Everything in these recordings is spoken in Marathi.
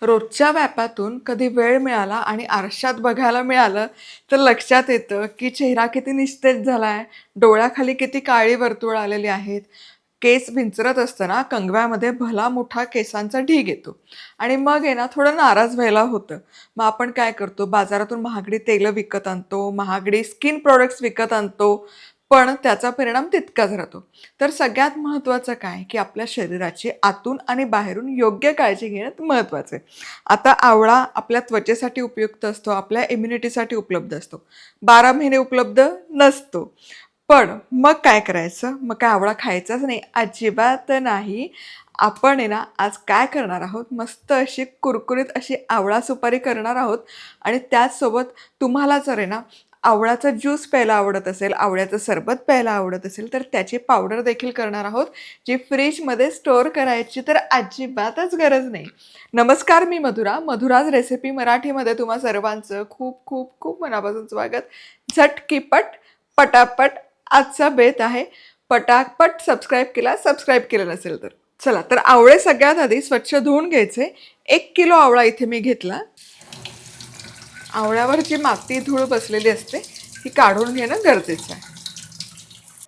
रोजच्या व्यापातून कधी वेळ मिळाला आणि आरशात बघायला मिळालं तर लक्षात येतं की चेहरा किती निस्तेज झालाय, डोळ्याखाली किती काळी वर्तुळ आलेली आहेत. केस विंचरत असताना कंगव्यामध्ये भला मोठा केसांचा ढीग येतो आणि मग आहे ना थोडं नाराज व्हायला होतं. मग आपण काय करतो, बाजारातून महागडी तेलं विकत आणतो, महागडी स्किन प्रॉडक्ट्स विकत आणतो, पण त्याचा परिणाम तितकाच राहतो. तर सगळ्यात महत्त्वाचं काय, की आपल्या शरीराची आतून आणि बाहेरून योग्य काळजी घेणं महत्त्वाचं आहे. आता आवळा आपल्या त्वचेसाठी उपयुक्त असतो, आपल्या इम्युनिटीसाठी उपलब्ध असतो. 12 महिने उपलब्ध नसतो. पण मग काय करायचं? मग काय आवळा खायचाच नाही? अजिबात नाही. आपण आहे ना, आज काय करणार आहोत, मस्त अशी कुरकुरीत अशी आवळा सुपारी करणार आहोत आणि त्याचसोबत तुम्हाला जर आहे ना, आवळाचा ज्यूस प्यायला आवडत असेल, आवळ्याचं सरबत प्यायला आवडत असेल, तर त्याची पावडर देखील करणार आहोत, जी फ्रिजमध्ये स्टोअर करायची तर अजिबातच गरज नाही. नमस्कार, मी मधुरा. मधुराज रेसिपी मराठीमध्ये तुम्हा सर्वांचं खूप खूप खूप मनापासून स्वागत. झटकीपट, पटापट आजचा बेत आहे. पटापट सबस्क्राईब केलं नसेल तर. चला, तर आवळे सगळ्यात आधी स्वच्छ धुवून घ्यायचे. 1 किलो आवळा इथे मी घेतला. आवळ्यावर जी माती धूळ बसलेली असते ती काढून घेणं गरजेचं आहे.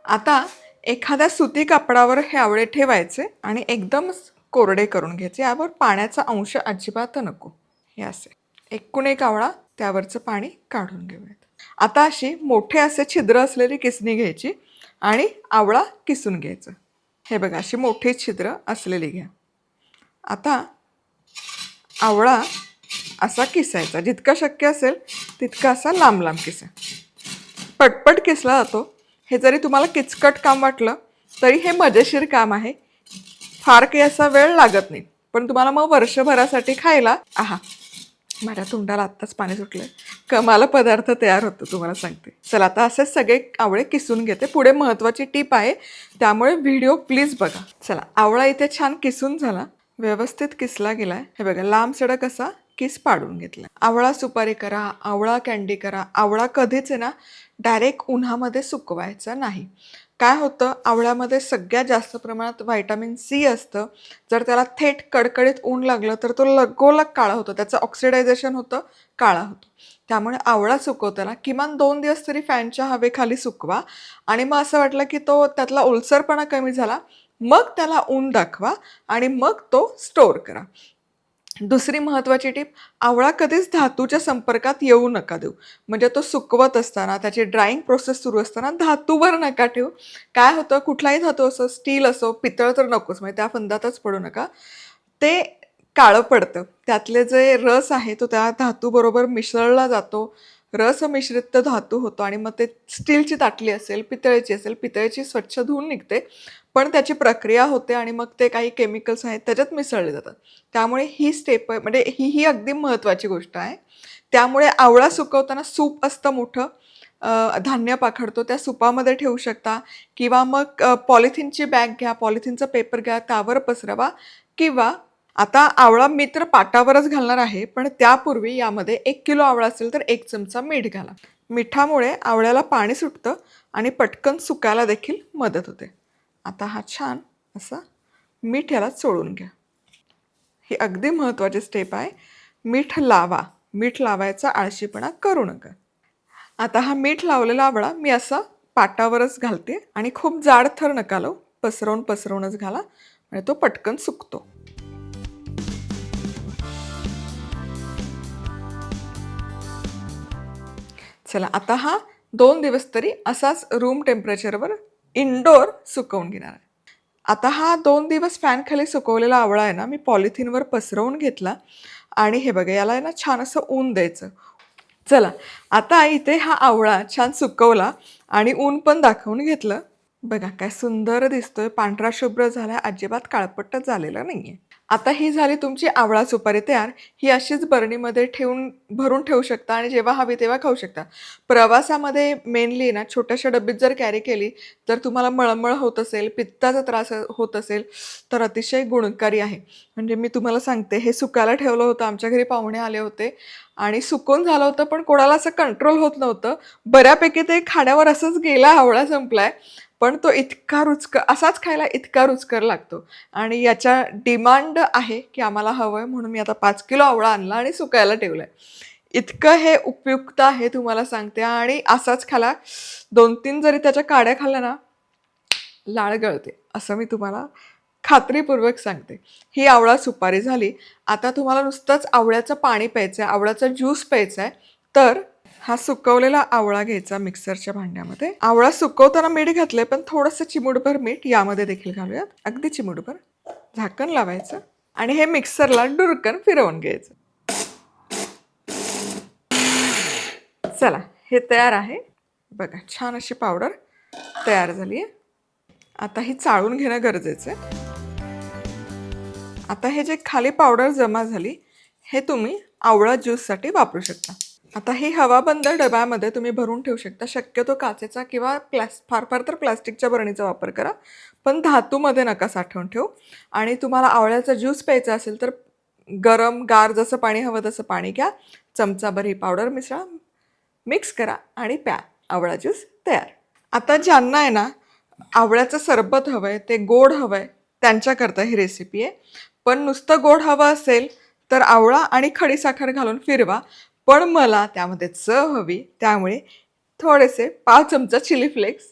आता एखाद्या सुती कापडावर हे आवळे ठेवायचे आणि एकदम कोरडे करून घ्यायचे. यावर पाण्याचा अंश अजिबात नको. हे असे एकूण एक आवळा, त्यावरचं पाणी काढून घेऊयात. आता अशी मोठे असे छिद्र असलेली किसणी घ्यायची आणि आवळा किसून घ्यायचं. हे बघा, अशी मोठी छिद्र असलेली घ्या. आता आवळा असा किसायचा, जितका शक्य असेल तितका असा लांब लांब किसा. पटपट किसला जातो. हे जरी तुम्हाला किचकट काम वाटलं तरी हे मजेशीर काम आहे. फार काही असा वेळ लागत नाही, पण तुम्हाला मग वर्षभरासाठी खायला माझ्या तोंडाला आत्ताच पाणी सुटलंय. कमाल पदार्थ तयार होतो, तुम्हाला सांगते. चला, आता असेच सगळे आवळे किसून घेते. पुढे महत्त्वाची टीप आहे, त्यामुळे व्हिडिओ प्लीज बघा. चला, आवळा इथे छान किसून झाला, व्यवस्थित किसला गेलाय. हे बघा, लांब सडक असा किस पाडून घेतला. आवळा सुपारी करा, आवळा कँडी करा. आवळा कधीच आहे ना डायरेक्ट उन्हामध्ये सुकवायचा नाही. काय होतं, आवळ्यामध्ये सगळ्यात जास्त प्रमाणात व्हायटामिन सी असतं. जर त्याला थेट कडकडीत ऊन लागलं तर तो लगोलग काळा होतो, त्याचं ऑक्सिडायझेशन होतं, काळा होतो. त्यामुळे आवळा सुकवताना किमान 2 दिवस तरी फॅनच्या हवेखाली सुकवा आणि मग असं वाटलं की तो त्यातला ओलसरपणा कमी झाला, मग त्याला ऊन दाखवा आणि मग तो स्टोअर करा. दुसरी महत्त्वाची टीप, आवळा कधीच धातूच्या संपर्कात येऊ नका देऊ. म्हणजे तो सुकवत असताना, त्याची ड्राईंग प्रोसेस सुरू असताना धातूवर नका ठेवू. काय होतं, कुठलाही धातू असो, स्टील असो, पितळ तर नकोच, म्हणजे त्या फंदातच पडू नका. ते काळं पडतं. त्यातले जे रस आहे तो त्या धातूबरोबर मिसळला जातो. रस मिश्रित धातू होतो आणि मग ते स्टीलची ताटली असेल, पितळेची स्वच्छ धुवून निघते. पण त्याची प्रक्रिया होते आणि मग ते काही केमिकल्स आहेत त्याच्यात मिसळले जातात. त्यामुळे ही स्टेप म्हणजे ही अगदी महत्त्वाची गोष्ट आहे. त्यामुळे आवळा सुकवताना सूप असतं मोठं, धान्य पाखडतो, त्या सुपामध्ये ठेवू शकता किंवा मग पॉलिथिनची बॅग घ्या, पॉलिथिनचा पेपर घ्या, त्यावर पसरवा. किंवा आता आवळा मी तर पाटावरच घालणार आहे, पण त्यापूर्वी यामध्ये 1 किलो आवळा असेल तर 1 चमचा मीठ घाला. मिठामुळे आवळ्याला पाणी सुटतं आणि पटकन सुकायला देखील मदत होते. आता हा छान असा मीठ याला चोळून घ्या. ही अगदी महत्त्वाची स्टेप आहे. मीठ लावा. मीठ लावायचा आळशीपणा करू नका. आता हा मीठ लावलेला आवळा मी असा पाटावरच घालते आणि खूप जाड थर नका लावू, पसरवूनच घाला, म्हणजे तो पटकन सुकतो. चला, आता हा 2 दिवस तरी असाच रूम टेम्परेचरवर इनडोअर सुकवून घेणार आहे. आता हा 2 दिवस फॅन खाली सुकवलेला आवळा आहे ना, मी पॉलिथिनवर पसरवून घेतला आणि हे बघा, याला आहे ना छान असं ऊन द्यायचं. चला, आता इथे हा आवळा छान सुकवला आणि ऊन पण दाखवून घेतलं. बघा काय सुंदर दिसतोय, पांढरा शुभ्र झाला, अजिबात काळपट्ट झालेला नाहीये. आता ही झाली तुमची आवळा सुपारी तयार. ही अशीच बरणीमध्ये भरून ठेवू शकता आणि जेव्हा हवी तेव्हा खाऊ शकता. प्रवासामध्ये मेनली ना छोट्याशा डब्बीत जर कॅरी केली तर तुम्हाला मळमळ होत असेल, पित्ताचा त्रास होत असेल तर अतिशय गुणकारी आहे. म्हणजे मी तुम्हाला सांगते, हे सुकायला ठेवलं होतं, आमच्या घरी पाहुणे आले होते आणि सुकून झालं होतं, पण कोणाला असं कंट्रोल होत नव्हतं. बऱ्यापैकी ते खाण्यावर असंच गेला, आवळा संपलाय. पण तो इतका रुचकर, असाच खायला इतका रुचकर लागतो. आणि याच्या डिमांड आहे की आम्हाला हवं आहे, म्हणून मी आता 5 किलो आवळा आणला आणि सुकायला ठेवला आहे. इतकं हे उपयुक्त आहे तुम्हाला सांगते. आणि असाच खायला 2-3 जरी त्याच्या काड्या खाल्ल्या ना, लाळ गळते, असं मी तुम्हाला खात्रीपूर्वक सांगते. ही आवळा सुपारी झाली. आता तुम्हाला नुसतंच आवळ्याचं पाणी प्यायचं आहे, आवळ्याचा ज्यूस प्यायचा आहे. तर हा सुकवलेला आवळा घ्यायचा मिक्सरच्या भांड्यामध्ये. आवळा सुकवताना मीठ घातलंय, पण थोडंसं चिमूटभर मीठ यामध्ये देखील घालूयात, अगदी चिमूटभर. झाकण लावायचं आणि हे मिक्सरला डुरकन फिरवून घ्यायचं. चला, हे तयार आहे बघा. छान अशी पावडर तयार झाली आहे. आता ही चाळून घेणं गरजेचं आहे. आता हे जे खाली पावडर जमा झाली, हे तुम्ही आवळा ज्यूससाठी वापरू शकता. आता ही हवाबंद डब्यामध्ये तुम्ही भरून ठेवू शकता. शक्यतो काचेचा किंवा फार फार तर प्लॅस्टिकच्या बरणीचा वापर करा, पण धातूमध्ये नका साठवून ठेवू. आणि तुम्हाला आवळ्याचा ज्यूस प्यायचा असेल तर गरम गार जसं पाणी हवं तसं पाणी घ्या, चमचाभर ही पावडर मिसळा, मिक्स करा आणि प्या. आवळा ज्यूस तयार. आता ज्यांना आहे ना आवळ्याचं सरबत हवं आहे, ते गोड हवं आहे, त्यांच्याकरता ही रेसिपी आहे. पण नुसतं गोड हवं असेल तर आवळा आणि खडीसाखर घालून फिरवा. पण मला त्यामध्ये चव हवी, त्यामुळे थोडेसे 5 चमचा चिली फ्लेक्स,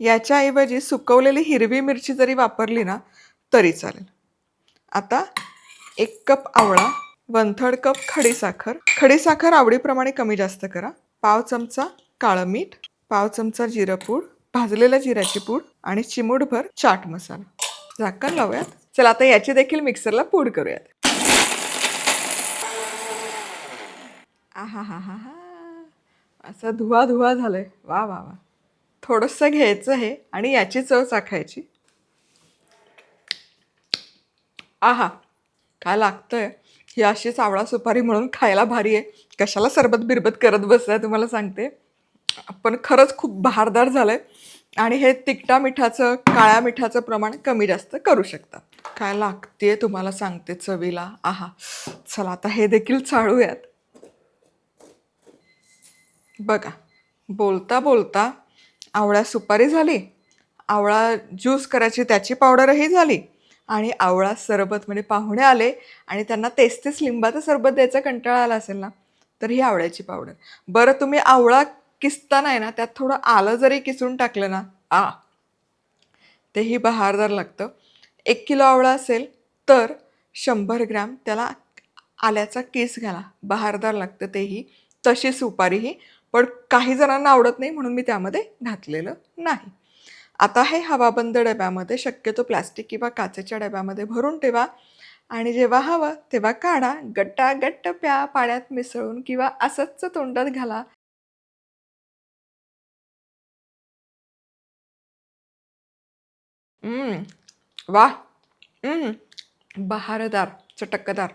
याच्याऐवजी सुकवलेली हिरवी मिरची जरी वापरली ना तरी चालेल. आता 1 कप आवळा, 1/3 कप खडीसाखर. खडीसाखर आवडीप्रमाणे कमी जास्त करा. 1/2 चमचा काळं मीठ, 1/2 चमचा जिरं पूड, भाजलेल्या जिऱ्याची पूड आणि चिमूटभर चाट मसाला. झाकण लावूयात. चला, आता याची देखील मिक्सरला पूड करूयात. आहा हा हा हा, असं धुवा धुवा झालंय. वा वा वा. थोडंसं घ्यायचं हे आणि याची चव चाखायची. आहा, काय लागतंय. ही अशीच आवळा सुपारी म्हणून खायला भारी आहे. कशाला सरबत बिरबत करत बसलाय तुम्हाला सांगते. पण खरंच खूप बहारदार झालंय. आणि हे तिखटा मिठाचं, काळ्या मिठाचं प्रमाण कमी जास्त करू शकता. काय लागते तुम्हाला सांगते चवीला. आहा, चला आता हे देखील चाळूयात. बघा, बोलता बोलता आवळा सुपारी झाली, आवळा ज्यूस करायची त्याची पावडरही झाली, आणि आवळा सरबत म्हणजे पाहुणे आले आणि त्यांना तेच लिंबाचं सरबत द्यायचा कंटाळा आला असेल ना, तर ही आवळ्याची पावडर. बरं, तुम्ही आवळा किसताना आहे ना त्यात थोडं आलं जरी किसून टाकलं ना, तेही बहारदार लागतं. 1 किलो आवळा असेल तर 100 ग्रॅम त्याला आल्याचा किस घाला, बहारदार लागतं तेही. तशी सुपारीही, पण काही जणांना आवडत नाही म्हणून मी त्यामध्ये घातलेलं नाही. आता हे हवाबंद डब्यामध्ये, शक्यतो प्लॅस्टिक किंवा काचेच्या डब्यामध्ये भरून ठेवा. आणि जेव्हा हवं तेव्हा काढा, गट्टागट्ट प्या, पाण्यात मिसळून किंवा असंच तोंडात घाला. वा. बहारदार, चटकदार.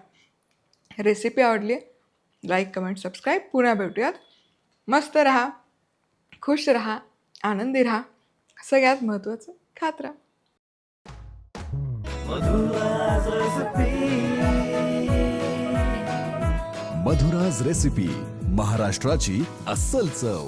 रेसिपी आवडली? Like, comment, subscribe. पुन्हा भेटूयात. मस्त राहा, खुश राहा, आनंदी राहा. सगळ्यात महत्त्वाचं, खात राहा. मधुराज रेसिपी, महाराष्ट्राची अस्सल चव.